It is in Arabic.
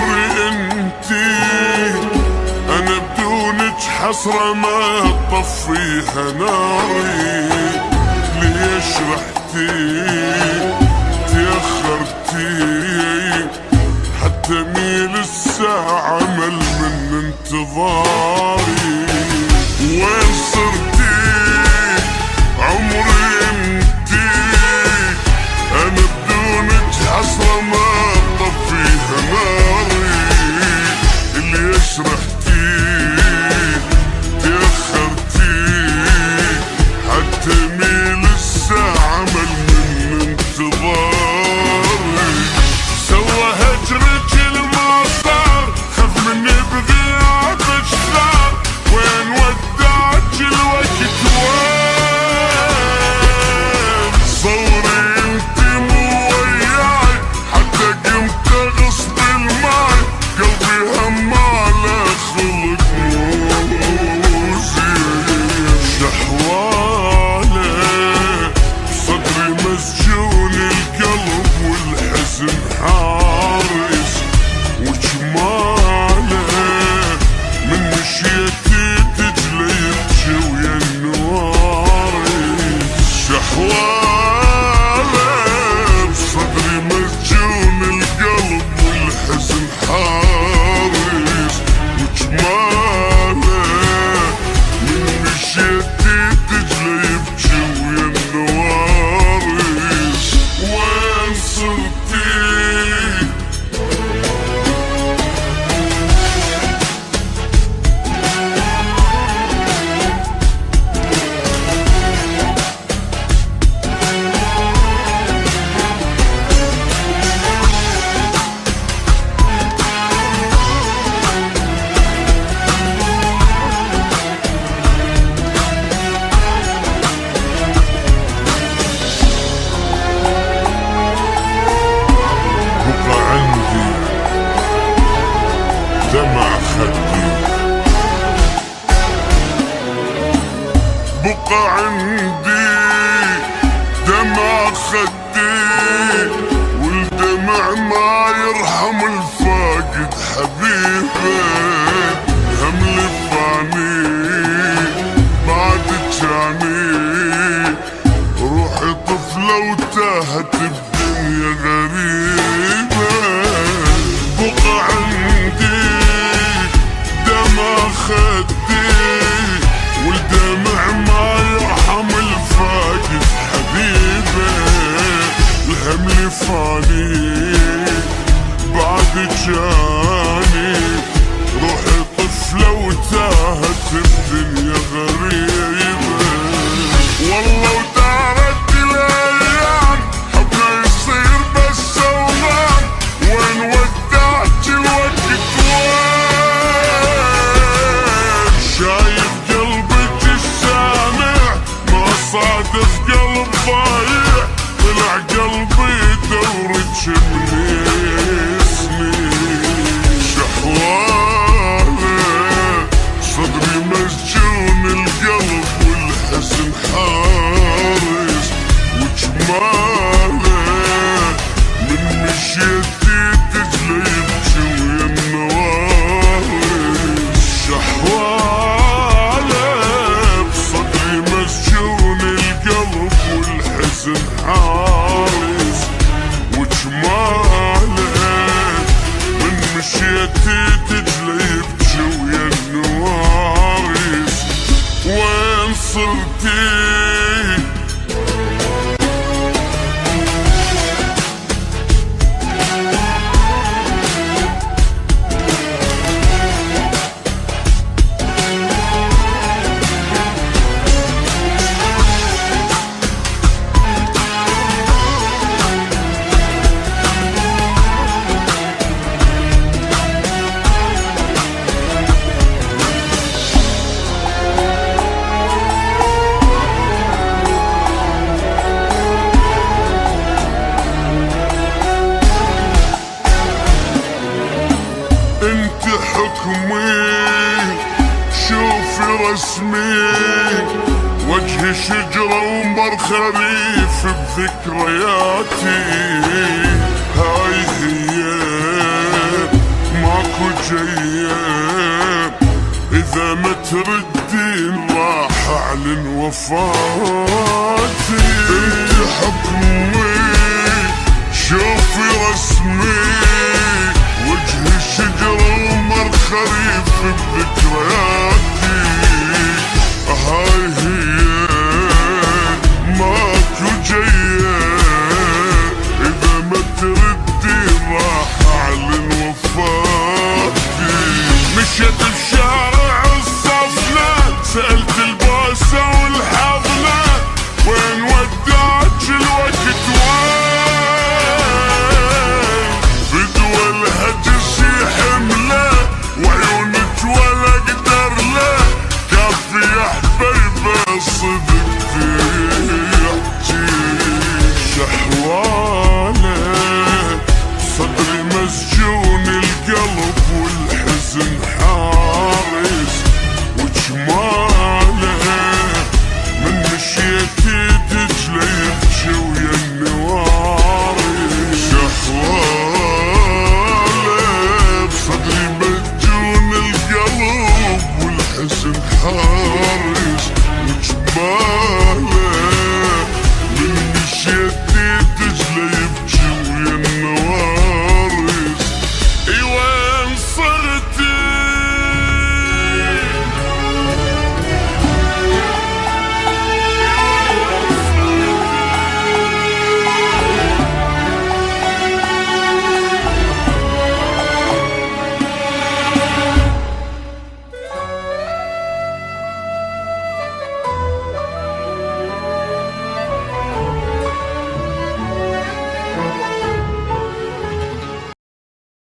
عمري انتي، انا بدونك حسرة ما تطفيها ناري. ليش رحتي تأخرتي حتى ميل الساعة مل من انتظاري. وين صرتي عمري انتي، انا بدونك حسرة ما تطفيها ناري. ليش رحتي تأخرتي حتى ميل الساعة مل من انتظاري. سوى هجرك الما صار، خاف مني بغيابك صار. وين وداك الوقت وين؟ صوري انتي مو وياي، حتى قمت غصب الماي. قلبي هماله خلق مو زين، شحواله صدري مسجون القلب والحزن حارس. وجماله من مشيتي تجلي يبكي ويا النوارس. شحواله بصدري مسجون القلب والحزن حارس. وجماله من مشيتي تجلي يبكي ويا النوارس. وين صرتي بقى عندي دمع خدي، بقى عندي دمع خدي. والدمع ما يرحم الفاقد حبيبه. هم لفاني بعد جاني، روحي طفلة وتاهت الدنيا غريبة. بقى عندي دمع خدي، والدمع ما يرحم الفاقد حبيبه. الهم لفاني بعد جاني، روحي طفلة وتاهت الدنيا غريبة. والله ودارت الايام حبنا يصير بس اوهام. وين وداك الوقت وين؟ شايف قلبك السامع ما صادف قلب ضايع. طلع قلبي دورك من سنين. شحواله صدري مسجون القلب والحزن حارس. وجماله من مشيتي تجلي يبكي ويا النوارس. شحواله بصدري مسجون القلب والحزن حارس. وجماله من مشيتي تجلي يبكي ويا النوارس. وين صرتي حكمي شوفي رسمي وجهي شجرة ومبر خريف بذكرياتي. هاي هي تردين راح اعلن وفاتي. انت حكمي شوفي رسمي وجهي